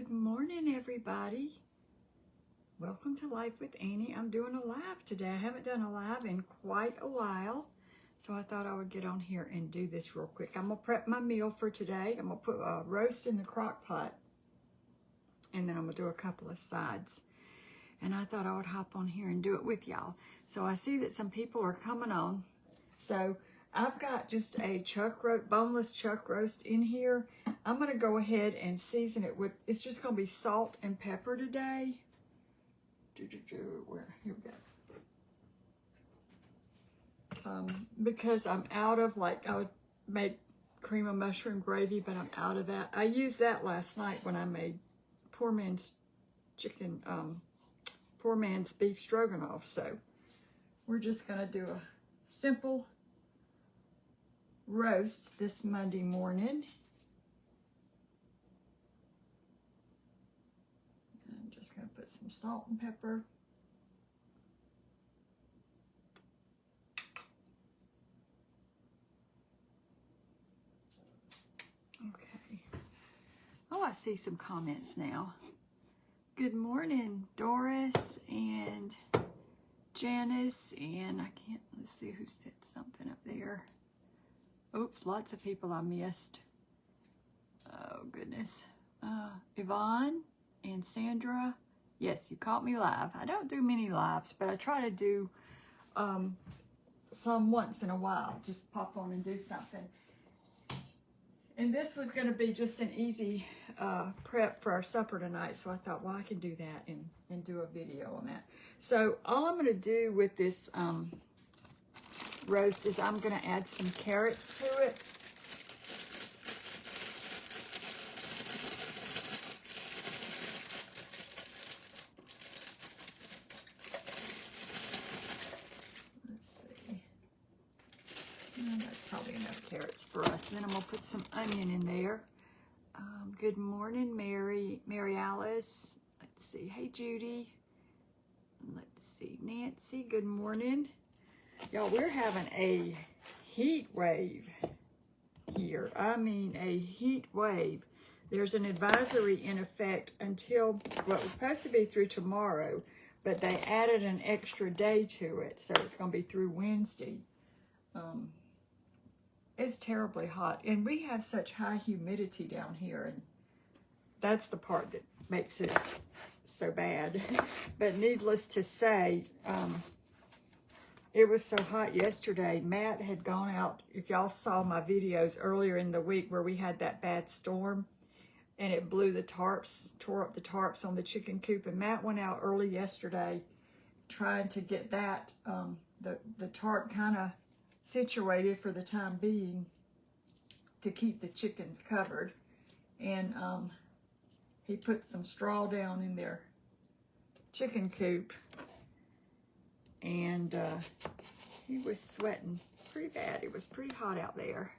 Good morning, everybody. Welcome to Life with Annie. I'm doing a live today. I haven't done a live in quite a while, so I thought I would get on here and do this real quick. I'm going to prep my meal for today. I'm going to put a roast in the crock pot, and then I'm going to do a couple of sides. And I thought I would hop on here and do it with y'all. So I see that some people are coming on. So I've got just a boneless chuck roast in here. I'm going to go ahead and season it with, it's just going to be salt and pepper today. Here we go. Because I'm out of, like, I would make cream of mushroom gravy, but I'm out of that. I used that last night when I made poor man's beef stroganoff. So we're just going to do a simple roast this Monday morning. I'm just going to put some salt and pepper. Okay. Oh, I see some comments now. Good morning, Doris and Janice, and let's see who said something up there. Oops, lots of people I missed. Oh, goodness. Yvonne and Sandra. Yes, you caught me live. I don't do many lives, but I try to do some once in a while. Just pop on and do something. And this was going to be just an easy prep for our supper tonight, so I thought, well, I can do that and do a video on that. So all I'm going to do with this roast is I'm going to add some carrots to it. Let's see. That's probably enough carrots for us. And then I'm going to put some onion in there. Good morning, Mary Alice. Let's see. Hey, Judy. Let's see. Nancy, good morning. Y'all, we're having a heat wave here. I mean, a heat wave. There's an advisory in effect until, well, it was supposed to be through tomorrow, but they added an extra day to it, so it's going to be through Wednesday. It's terribly hot, and we have such high humidity down here, and that's the part that makes it so bad. But needless to say, it was so hot yesterday. Matt had gone out, if y'all saw my videos earlier in the week where we had that bad storm and it blew the tarps, tore up the tarps on the chicken coop, and Matt went out early yesterday trying to get that, the tarp kind of situated for the time being to keep the chickens covered. And he put some straw down in their chicken coop, and he was sweating pretty bad. It was pretty hot out there.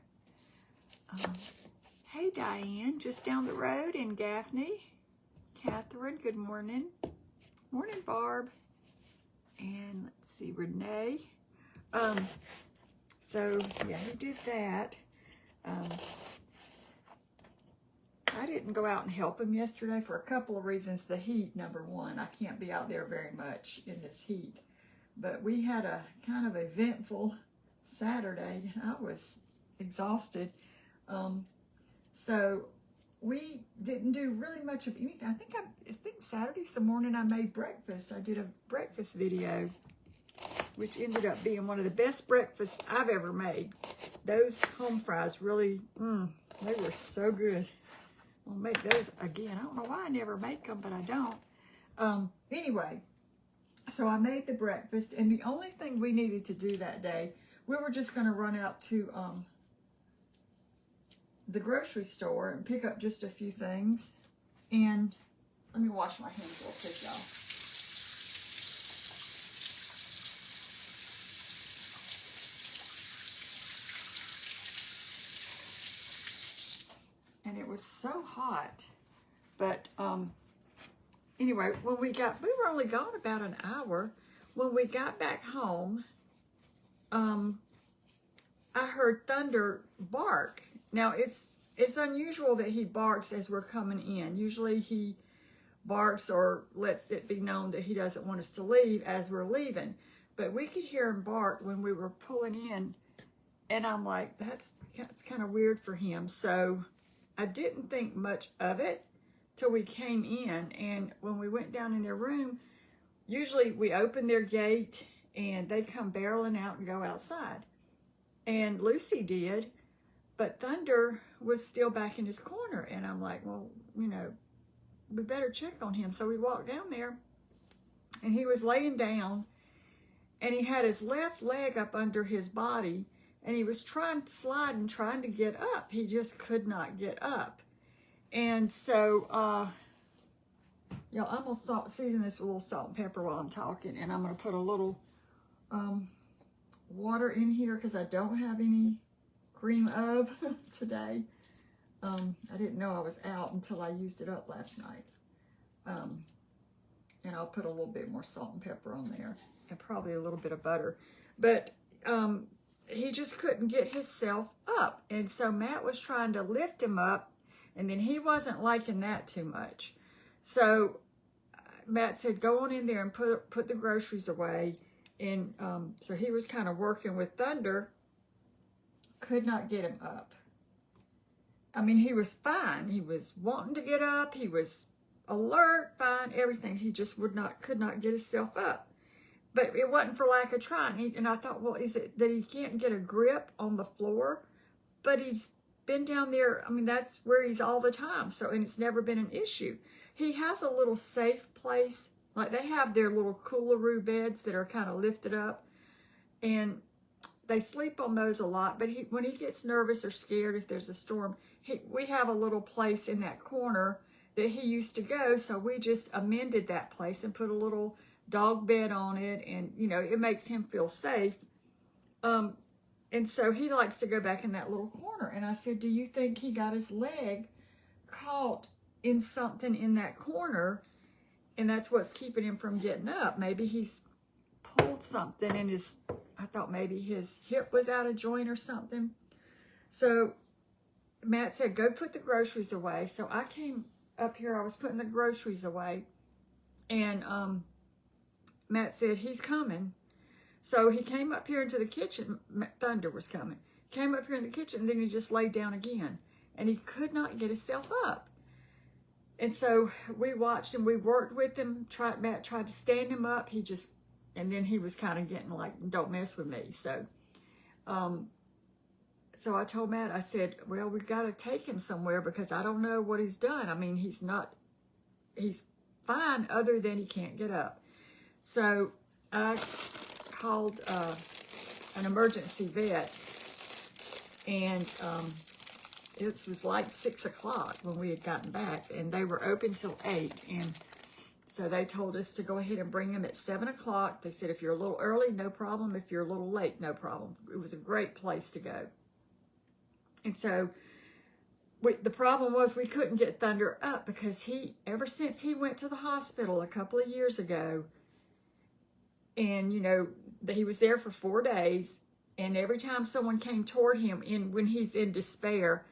Hey, Diane, just down the road in Gaffney. Catherine, good morning. Morning, Barb. And let's see, Renee. So, yeah, he did that. I didn't go out and help him yesterday for a couple of reasons. The heat, number one. I can't be out there very much in this heat. But we had a kind of eventful Saturday. I was exhausted. So we didn't do really much of anything. I think Saturday's the morning I made breakfast. I did a breakfast video, which ended up being one of the best breakfasts I've ever made. Those home fries really, they were so good. I'll make those again. I don't know why I never make them, but I don't. Anyway, so I made the breakfast, and the only thing we needed to do that day, we were just going to run out to the grocery store and pick up just a few things. And let me wash my hands real quick, y'all. And it was so hot. But anyway, we were only gone about an hour. When we got back home, I heard thunder bark. Now, it's it's unusual that he barks as we're coming in. Usually he barks or lets it be known that he doesn't want us to leave as we're leaving. But we could hear him bark when we were pulling in. And I'm like, that's kind of weird for him. So I didn't think much of it till we came in. And when we went down in their room, usually we open their gate and they come barreling out and go outside. And Lucy did, but Thunder was still back in his corner. And I'm like, well, you know, we better check on him. So we walked down there and he was laying down and he had his left leg up under his body and he was trying to slide and trying to get up. He just could not get up. And so, you know, I'm going to season this with a little salt and pepper while I'm talking. And I'm going to put a little water in here because I don't have any cream of today. I didn't know I was out until I used it up last night. And I'll put a little bit more salt and pepper on there and probably a little bit of butter. But he just couldn't get himself up. And so Matt was trying to lift him up, and then he wasn't liking that too much. So Matt said, go on in there and put the groceries away. And so he was kind of working with Thunder, could not get him up. I mean, he was fine. He was wanting to get up. He was alert, fine, everything. He just could not get himself up. But it wasn't for lack of trying. And I thought, well, is it that he can't get a grip on the floor? But he's been down there. I mean, that's where he's all the time. So, and it's never been an issue. He has a little safe place. Like they have their little coolaroo beds that are kind of lifted up. And they sleep on those a lot. But when he gets nervous or scared, if there's a storm, we have a little place in that corner that he used to go. So we just amended that place and put a little dog bed on it. And, you know, it makes him feel safe. And so he likes to go back in that little corner. And I said, do you think he got his leg caught in something in that corner? And that's what's keeping him from getting up. Maybe he's pulled something in his, I thought maybe his hip was out of joint or something. So Matt said, go put the groceries away. So I came up here, I was putting the groceries away. And Matt said, he's coming. So he came up here into the kitchen. Thunder was coming. Came up here in the kitchen, and then he just laid down again. And he could not get himself up. And so we watched him. We worked with him. Matt tried to stand him up. He just, and then he was kind of getting like, don't mess with me. So, so I told Matt, I said, well, we've got to take him somewhere because I don't know what he's done. I mean, he's fine other than he can't get up. So I called an emergency vet, and it was like 6 o'clock when we had gotten back, and they were open till 8. And so they told us to go ahead and bring him at 7 o'clock. They said, if you're a little early, no problem. If you're a little late, no problem. It was a great place to go. And so the problem was we couldn't get Thunder up because ever since he went to the hospital a couple of years ago, and, you know, he was there for 4 days, and every time someone came toward him when he's in despair,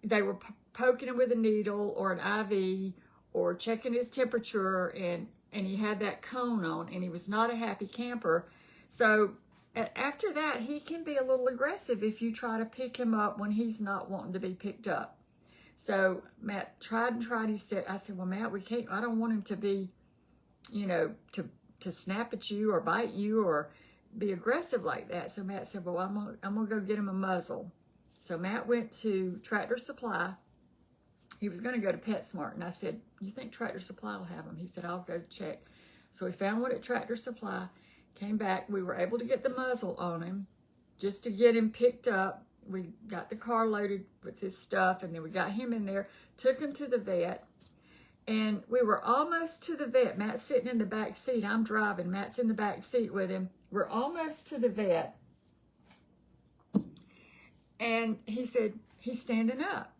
they were poking him with a needle or an IV or checking his temperature, and he had that cone on, and he was not a happy camper. So after that, he can be a little aggressive if you try to pick him up when he's not wanting to be picked up. So Matt tried and tried. I said, well, Matt, we can't, I don't want him to be, you know, to snap at you or bite you or be aggressive like that. So Matt said, well, I'm gonna go get him a muzzle. So Matt went to Tractor Supply. He was gonna go to PetSmart, and I said, you think Tractor Supply will have them? He said, I'll go check. So we found one at Tractor Supply, came back. We were able to get the muzzle on him just to get him picked up. We got the car loaded with his stuff, and then we got him in there, took him to the vet. And we were almost to the vet. Matt's sitting in the back seat. I'm driving. Matt's in the back seat with him. We're almost to the vet. And he said, he's standing up.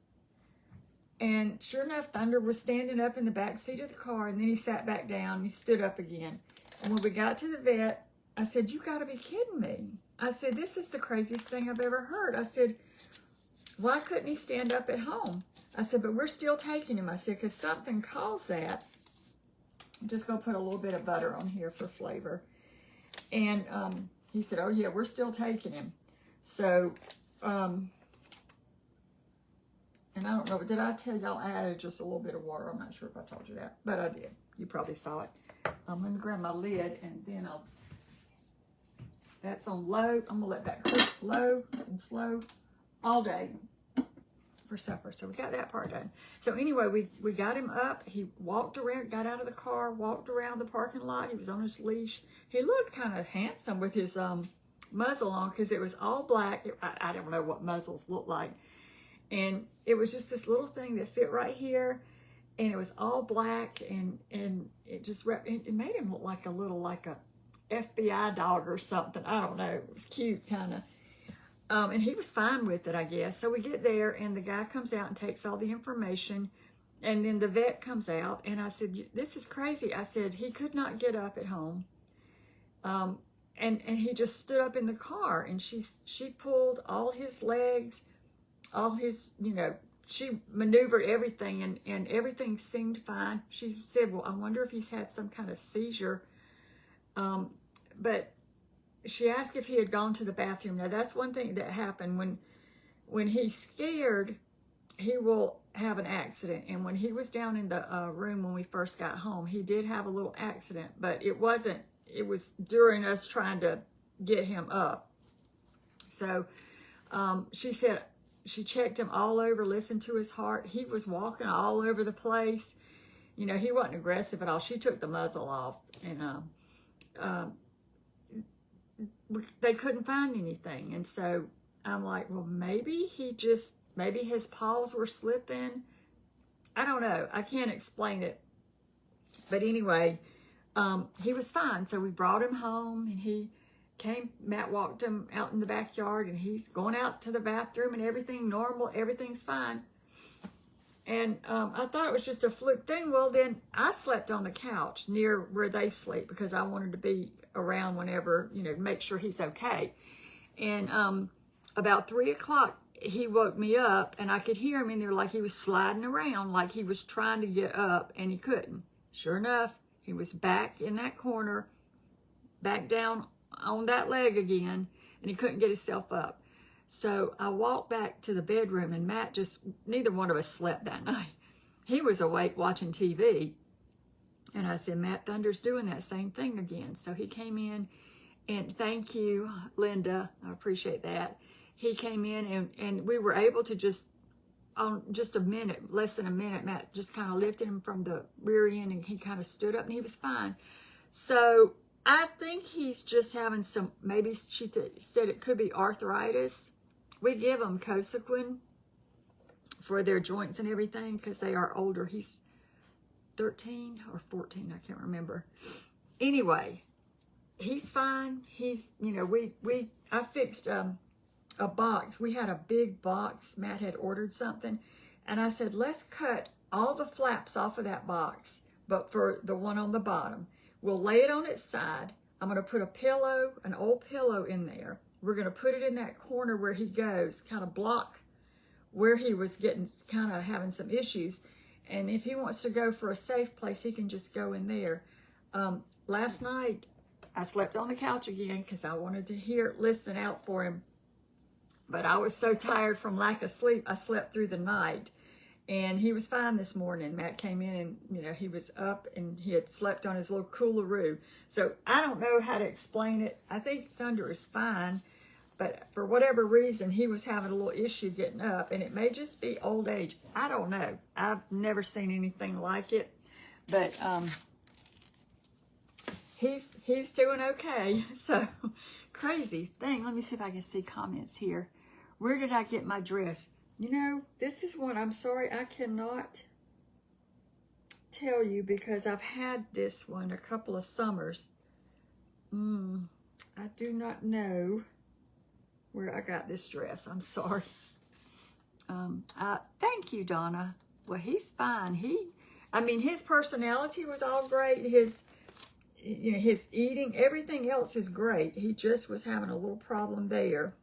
And sure enough, Thunder was standing up in the back seat of the car. And then he sat back down. And he stood up again. And when we got to the vet, I said, you got to be kidding me. I said, this is the craziest thing I've ever heard. I said, why couldn't he stand up at home? I said, but we're still taking him. I said, because something caused that. I'm just going to put a little bit of butter on here for flavor. And he said, oh, yeah, we're still taking him. So, and I don't know, did I tell y'all I added just a little bit of water? I'm not sure if I told you that, but I did. You probably saw it. I'm going to grab my lid, and then that's on low. I'm going to let that cook low and slow all day for supper. So we got that part done. So anyway, we got him up. He walked around, got out of the car, walked around the parking lot. He was on his leash. He looked kind of handsome with his muzzle on, because it was all black. I don't know what muzzles look like. And it was just this little thing that fit right here. And it was all black, and it just it made him look like a FBI dog or something. I don't know. It was cute, kind of. And he was fine with it, I guess. So we get there, and the guy comes out and takes all the information. And then the vet comes out, and I said, this is crazy. I said, he could not get up at home. And he just stood up in the car, and she pulled all his legs, all his, she maneuvered everything, and everything seemed fine. She said, well, I wonder if he's had some kind of seizure. But she asked if he had gone to the bathroom. Now, that's one thing that happened. When he's scared, he will have an accident. And when he was down in the room when we first got home, he did have a little accident. But it was during us trying to get him up. So she said she checked him all over, listened to his heart. He was walking all over the place. He wasn't aggressive at all. She took the muzzle off, and they couldn't find anything. And so I'm like, well, maybe his paws were slipping. I don't know. I can't explain it. But anyway, he was fine. So we brought him home, and he came. Matt walked him out in the backyard, and he's going out to the bathroom, and everything normal. Everything's fine. And I thought it was just a fluke thing. Well, then I slept on the couch near where they sleep, because I wanted to be around whenever, make sure he's okay. And about 3 o'clock, he woke me up, and I could hear him in there like he was sliding around, like he was trying to get up, and he couldn't. Sure enough, he was back in that corner, back down on that leg again, and he couldn't get himself up. So I walked back to the bedroom, and Matt neither one of us slept that night. He was awake watching TV. And I said, Matt Thunder's doing that same thing again. So he came in, and thank you, Linda. I appreciate that. He came in, and we were able to just a minute, less than a minute, Matt just kind of lifted him from the rear end, and he kind of stood up, and he was fine. So I think he's just having some, maybe she said it could be arthritis. We give them Cosequin for their joints and everything, because they are older. He's 13 or 14, I can't remember. Anyway, he's fine. He's, I fixed a box. We had a big box. Matt had ordered something, and I said, let's cut all the flaps off of that box, but for the one on the bottom. We'll lay it on its side. I'm going to put a pillow, an old pillow in there. We're going to put it in that corner where he goes, kind of block where he was kind of having some issues. And if he wants to go for a safe place, he can just go in there. Last night, I slept on the couch again because I wanted to listen out for him. But I was so tired from lack of sleep, I slept through the night. And he was fine this morning. Matt came in, and, he was up, and he had slept on his little coolaroo. So I don't know how to explain it. I think Thunder is fine. But for whatever reason, he was having a little issue getting up. And it may just be old age. I don't know. I've never seen anything like it. But he's doing okay. So crazy thing. Let me see if I can see comments here. Where did I get my dress? This is one, I'm sorry, I cannot tell you, because I've had this one a couple of summers. I do not know where I got this dress. I'm sorry. Thank you, Donna. Well, he's fine. His personality was all great. His eating, everything else is great. He just was having a little problem there.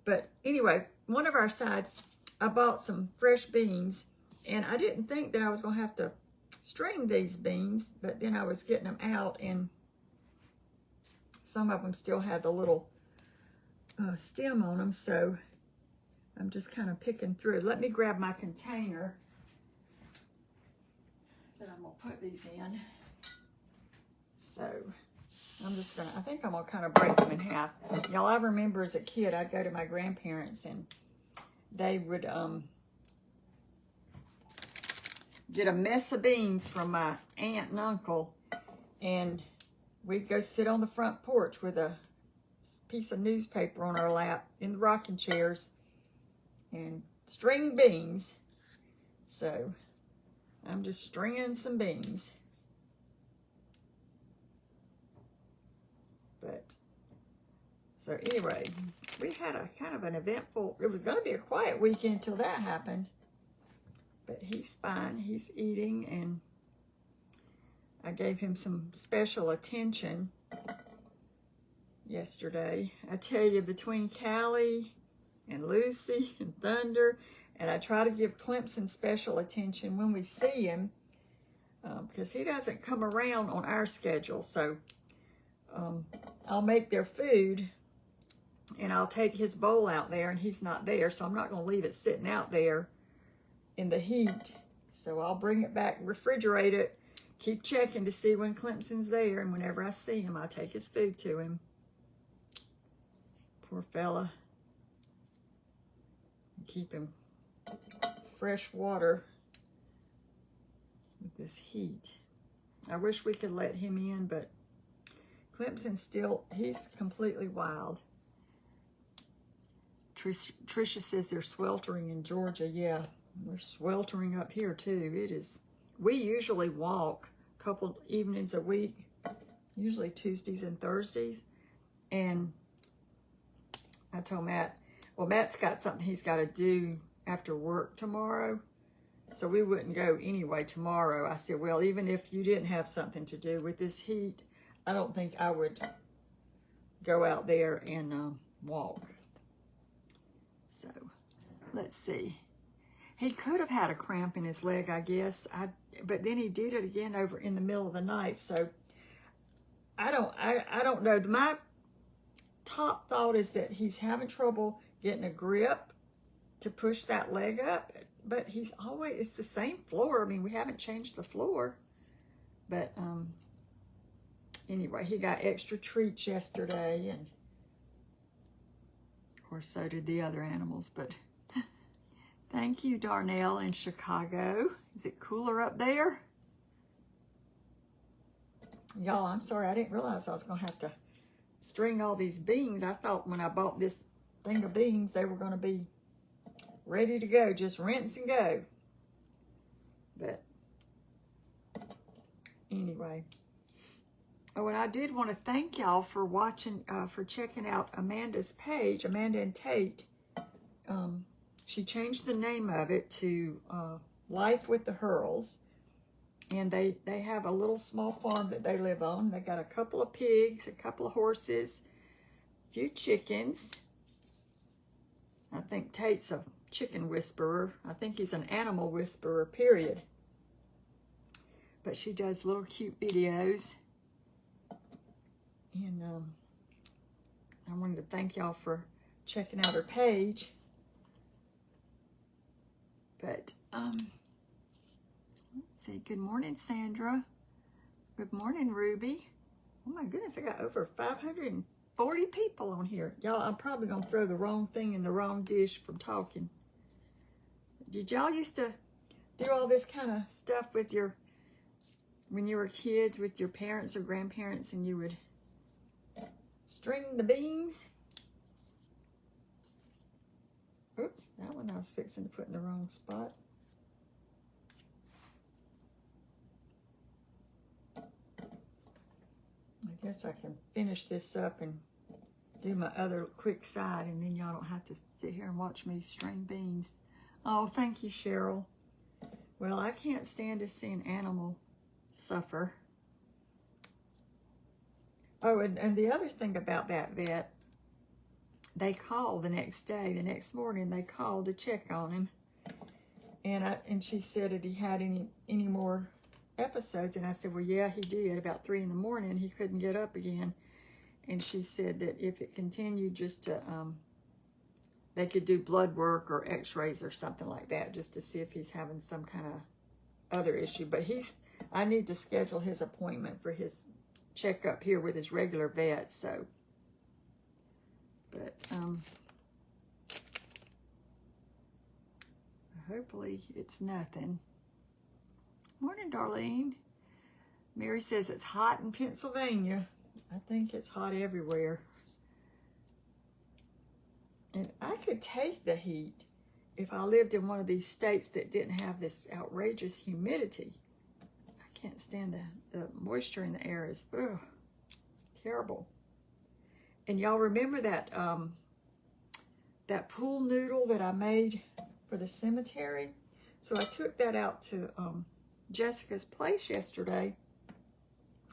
But anyway, one of our sides, I bought some fresh beans, and I didn't think that I was going to have to string these beans, but then I was getting them out, and some of them still had the little stem on them, so I'm just kind of picking through. Let me grab my container that I'm going to put these in. So I'm just going to, I think I'm going to kind of break them in half. Y'all, I remember as a kid, I'd go to my grandparents, and they would get a mess of beans from my aunt and uncle, and we'd go sit on the front porch with a piece of newspaper on our lap in the rocking chairs and string beans. So I'm just stringing some beans. But so anyway, we had a kind of an eventful, it was going to be a quiet weekend until that happened. But he's fine. He's eating, and I gave him some special attention yesterday. I tell you, between Callie and Lucy and Thunder, and I try to give Clemson special attention when we see him, because he doesn't come around on our schedule. So I'll make their food, and I'll take his bowl out there, and he's not there, so I'm not going to leave it sitting out there in the heat. So I'll bring it back, refrigerate it, keep checking to see when Clemson's there, and whenever I see him, I take his food to him. Poor fella. Keep him fresh water with this heat. I wish we could let him in, but Clemson's still, he's completely wild. Tricia says they're sweltering in Georgia. Yeah, we're sweltering up here too. It is, we usually walk a couple evenings a week, usually Tuesdays and Thursdays. And I told Matt, well, Matt's got something he's got to do after work tomorrow, so we wouldn't go anyway tomorrow. I said, well, even if you didn't have something to do with this heat, I don't think I would go out there and walk. So, let's see. He could have had a cramp in his leg, I guess. But then he did it again over in the middle of the night. So, I don't know. My top thought is that he's having trouble getting a grip to push that leg up. But he's always, it's the same floor. I mean, we haven't changed the floor. But, anyway, he got extra treats yesterday, and of course so did the other animals. But thank you, Darnell in Chicago. Is it cooler up there? Y'all, I'm sorry, I didn't realize I was gonna have to string all these beans. I thought when I bought this thing of beans, they were gonna be ready to go, just rinse and go. But anyway. Oh, and I did want to thank y'all for watching, for checking out Amanda's page, Amanda and Tate. She changed the name of it to Life with the Hurls. And they have a little small farm that they live on. They got a couple of pigs, a couple of horses, a few chickens. I think Tate's a chicken whisperer. I think he's an animal whisperer, period. But she does little cute videos. And I wanted to thank y'all for checking out her page. But, let's see. Good morning, Sandra. Good morning, Ruby. Oh my goodness, I got over 540 people on here. Y'all, I'm probably going to throw the wrong thing in the wrong dish from talking. Did y'all used to do all this kind of stuff with your, when you were kids, with your parents or grandparents, and you would string the beans? Oops, that one I was fixing to put in the wrong spot. I guess I can finish this up and do my other quick side, and then y'all don't have to sit here and watch me string beans. Oh, thank you, Cheryl. Well, I can't stand to see an animal suffer. Oh, and the other thing about that vet, they called the next day, the next morning, they called to check on him. And she said that he had any more episodes. And I said, well, yeah, he did. About 3 in the morning, he couldn't get up again. And she said that if it continued, just to, they could do blood work or x-rays or something like that, just to see if he's having some kind of other issue. But I need to schedule his appointment for his checkup here with his regular vet, so. But, hopefully it's nothing. Morning, Darlene. Mary says it's hot in Pennsylvania. I think it's hot everywhere. And I could take the heat if I lived in one of these states that didn't have this outrageous humidity. I can't stand the moisture in the air. Is terrible. And y'all remember that that pool noodle that I made for the cemetery? So I took that out to Jessica's place yesterday,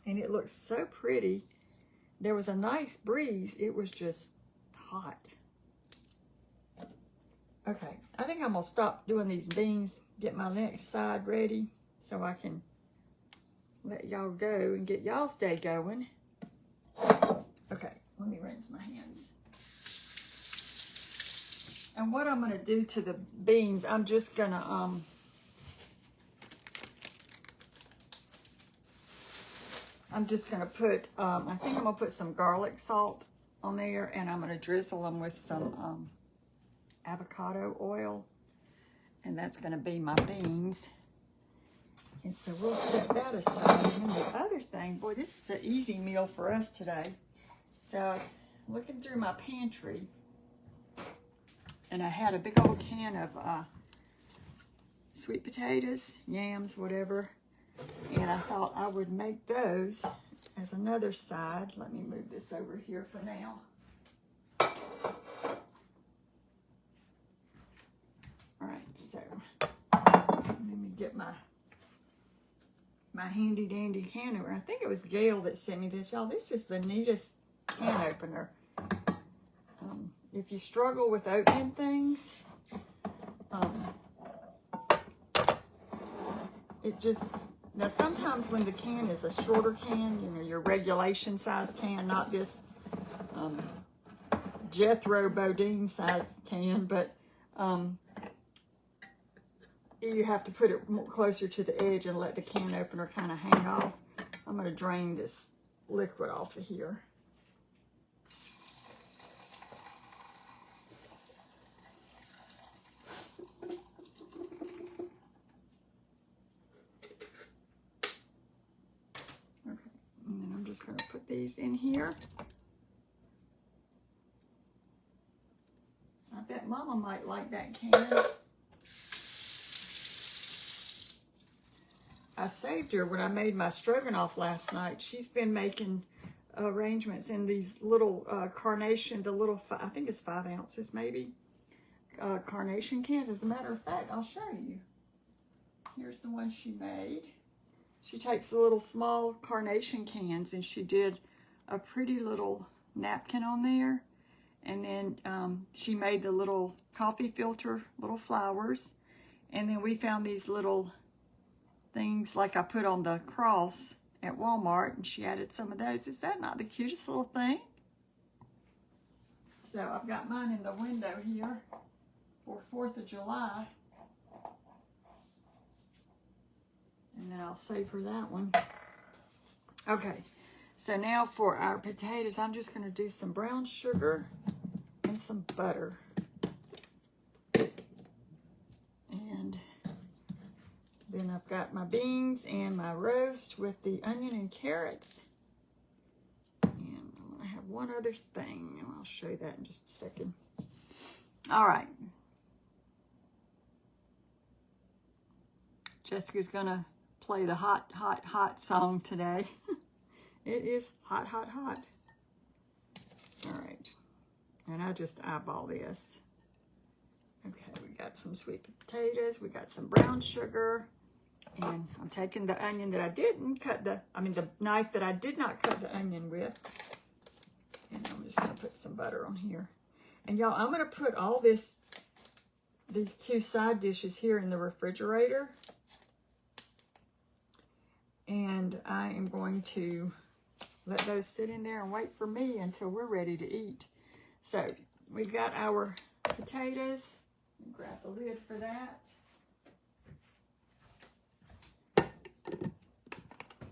and it looked so pretty. There was a nice breeze. It was just hot. Okay, I think I'm gonna stop doing these beans, get my next side ready so I can let y'all go and get y'all's day going. Okay, let me rinse my hands. And what I'm gonna do to the beans, I'm just gonna put, I think I'm gonna put some garlic salt on there, and I'm gonna drizzle them with some avocado oil, and that's gonna be my beans. And so we'll set that aside. And then the other thing, boy, this is an easy meal for us today. So I was looking through my pantry, and I had a big old can of sweet potatoes, yams, whatever. And I thought I would make those as another side. Let me move this over here for now. All right, so let me get my handy dandy can opener. I think it was Gail that sent me this. Y'all, this is the neatest can opener. If you struggle with opening things, it just, now sometimes when the can is a shorter can, you know, your regulation size can, not this Jethro Bodine size can, but you have to put it more closer to the edge and let the can opener kind of hang off. I'm going to drain this liquid off of here. Okay, and then I'm just going to put these in here. I bet Mama might like that can. I saved her when I made my stroganoff last night. She's been making arrangements in these little carnation, the little, I think it's 5 ounces maybe, carnation cans. As a matter of fact, I'll show you. Here's the one she made. She takes the little small carnation cans, and she did a pretty little napkin on there. And then she made the little coffee filter, little flowers. And then we found these little things like I put on the cross at Walmart, and she added some of those. Is that not the cutest little thing? So I've got mine in the window here for 4th of July. And then I'll save her that one. Okay, so now for our potatoes, I'm just going to do some brown sugar and some butter. And then I've got my beans and my roast with the onion and carrots. And I'm going to have one other thing, and I'll show you that in just a second. All right. Jessica's going to play the hot, hot, hot song today. It is hot, hot, hot. All right. And I just eyeball this. Okay, we got some sweet potatoes. We got some brown sugar. And I'm taking the onion that I didn't cut the knife that I did not cut the onion with. And I'm just going to put some butter on here. And y'all, I'm going to put all these two side dishes here in the refrigerator. And I am going to let those sit in there and wait for me until we're ready to eat. So we've got our potatoes. Grab the lid for that.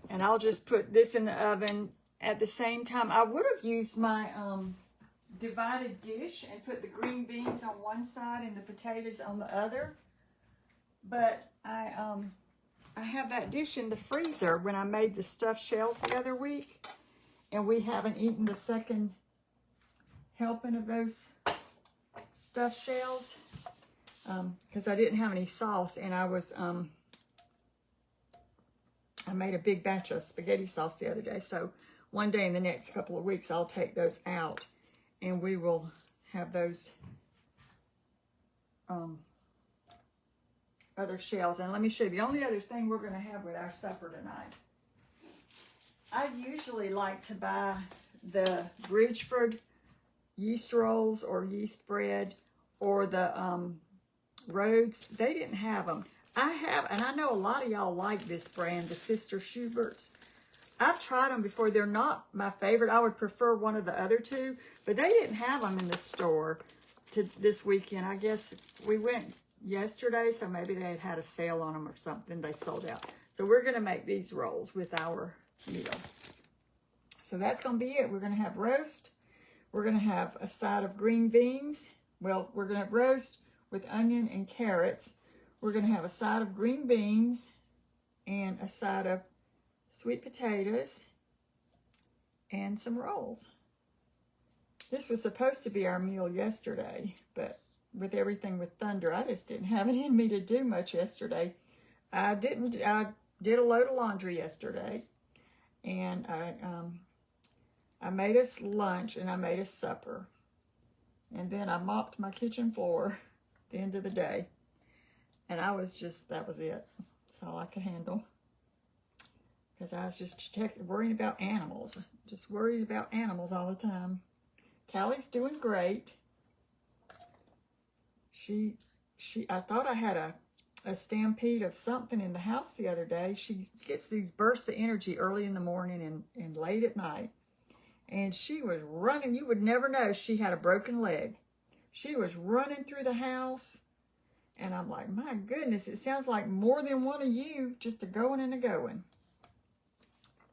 And I'll just put this in the oven at the same time. I would have used my divided dish and put the green beans on one side and the potatoes on the other. But I have that dish in the freezer when I made the stuffed shells the other week. And we haven't eaten the second helping of those stuffed shells. Because I didn't have any sauce, and I made a big batch of spaghetti sauce the other day. So one day in the next couple of weeks, I'll take those out, and we will have those other shells. And let me show you the only other thing we're going to have with our supper tonight. I usually like to buy the Bridgeford yeast rolls or yeast bread, or the Rhodes. They didn't have them. I have, and I know a lot of y'all like this brand, the Sister Schubert's. I've tried them before. They're not my favorite. I would prefer one of the other two, but they didn't have them in the store this weekend. I guess we went yesterday, so maybe they had a sale on them or something. They sold out. So we're going to make these rolls with our meal. So that's going to be it. We're going to have roast. We're going to have a side of green beans. Well, we're going to have roast with onion and carrots. We're going to have a side of green beans and a side of sweet potatoes and some rolls. This was supposed to be our meal yesterday, but with everything with Thunder, I just didn't have it in me to do much yesterday. I did a load of laundry yesterday, and I made us lunch and I made us supper. And then I mopped my kitchen floor at the end of the day. And that was it. That's all I could handle. Because I was just worrying about animals. Just worried about animals all the time. Callie's doing great. I thought I had a stampede of something in the house the other day. She gets these bursts of energy early in the morning and late at night. And she was running. You would never know she had a broken leg. She was running through the house. And I'm like, my goodness, it sounds like more than one of you, just a going and a going.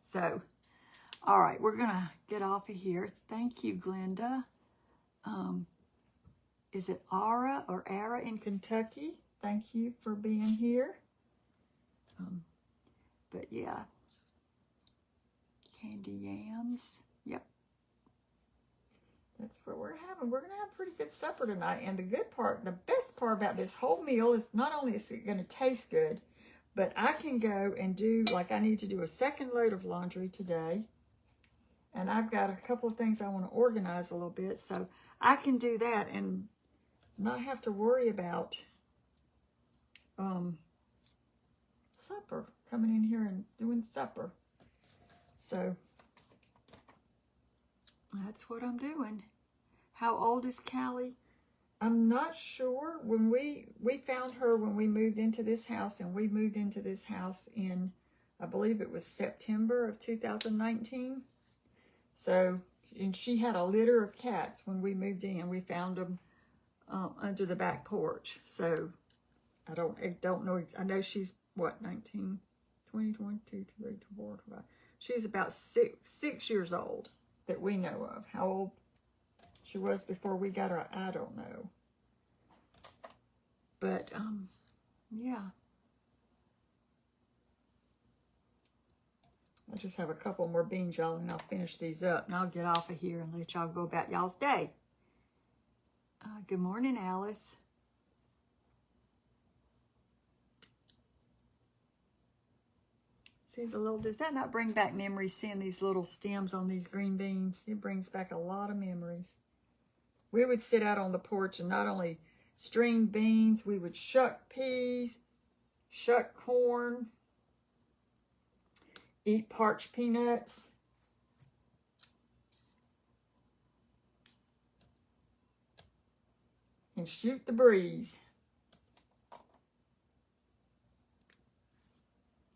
So, all right, we're going to get off of here. Thank you, Glenda. Is it Ara or Ara in Kentucky? Thank you for being here. But yeah, candy yams. Yep. That's what we're having. We're going to have a pretty good supper tonight. And the best part about this whole meal is not only is it going to taste good, but I can go and do, I need to do a second load of laundry today. And I've got a couple of things I want to organize a little bit. So I can do that and not have to worry about supper, coming in here and doing supper. So that's what I'm doing. How old is Callie? I'm not sure. When we found her when we moved into this house, and we moved into this house in, I believe it was September of 2019. So, and she had a litter of cats when we moved in. We found them under the back porch. So I don't know. I know she's what, 19, 20, 22, 23, 24, 25. She's about six years old that we know of. How old she was before we got her, I don't know. But yeah. I just have a couple more beans, y'all, and I'll finish these up, and I'll get off of here and let y'all go about y'all's day. Good morning, Alice. See the little, does that not bring back memories, seeing these little stems on these green beans? It brings back a lot of memories. We would sit out on the porch and not only string beans, we would shuck peas, shuck corn, eat parched peanuts. can shoot the breeze.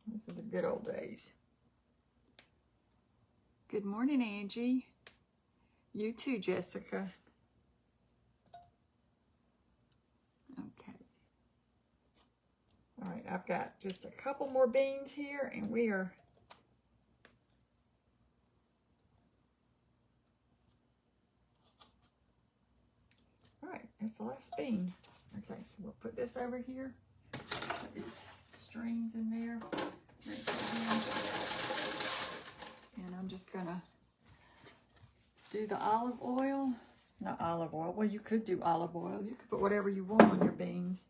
Those are the good old days. Good morning, Angie. You too, Jessica. Okay. All right, I've got just a couple more beans here, and we are all right, that's the last bean. Okay, so we'll put this over here. Put these strings in there. And I'm just gonna do the olive oil. Not olive oil. Well, you could do olive oil. You could put whatever you want on your beans.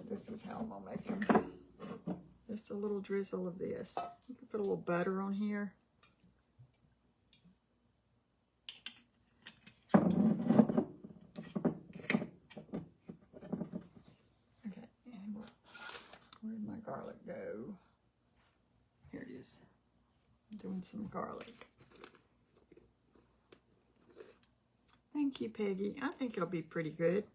This is how I'm gonna make them. Just a little drizzle of this. You could put a little butter on here. Okay, and where'd my garlic go? Here it is. I'm doing some garlic. Thank you, Peggy. I think it'll be pretty good.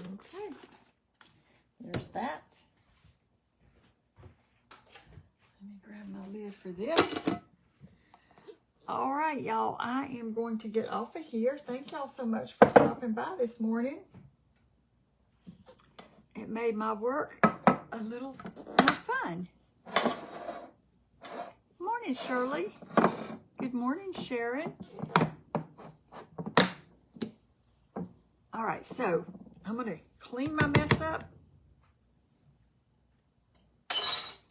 Okay, there's that. Let me grab my lid for this. All right, y'all, I am going to get off of here. Thank y'all so much for stopping by this morning. It made my work a little more fun. Morning, Shirley. Good morning, Sharon. All right, so I'm going to clean my mess up. If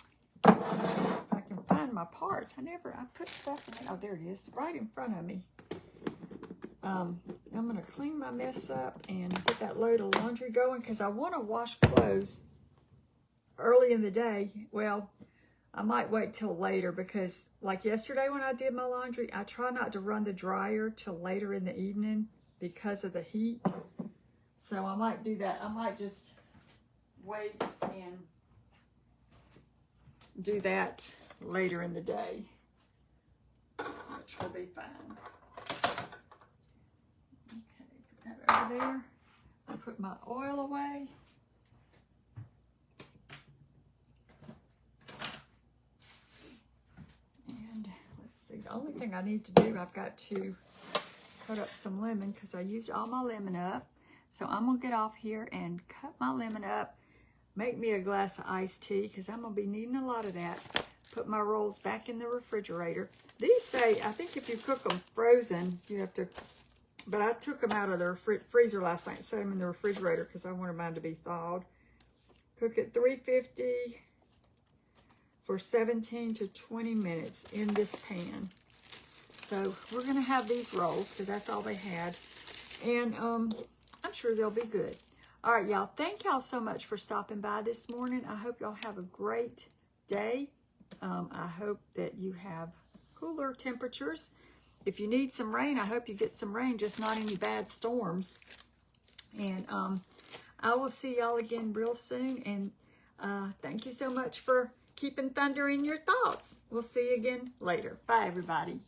I can find my parts. I put stuff in. Oh, there it is, right in front of me. I'm going to clean my mess up and get that load of laundry going because I want to wash clothes early in the day. Well, I might wait till later because like yesterday when I did my laundry, I try not to run the dryer till later in the evening because of the heat. So I might do that. I might just wait and do that later in the day, which will be fine. Okay, put that over there. I'll put my oil away. And let's see, the only thing I need to do, I've got to cut up some lemon because I used all my lemon up. So I'm going to get off here and cut my lemon up, make me a glass of iced tea because I'm going to be needing a lot of that. Put my rolls back in the refrigerator. These say, I think if you cook them frozen, you have to, but I took them out of the freezer last night and set them in the refrigerator because I wanted mine to be thawed. Cook at 350 for 17 to 20 minutes in this pan. So we're going to have these rolls because that's all they had. And I'm sure they'll be good. All right, y'all. Thank y'all so much for stopping by this morning. I hope y'all have a great day. I hope that you have cooler temperatures. If you need some rain, I hope you get some rain, just not any bad storms. And I will see y'all again real soon. And thank you so much for keeping thunder in your thoughts. We'll see you again later. Bye, everybody.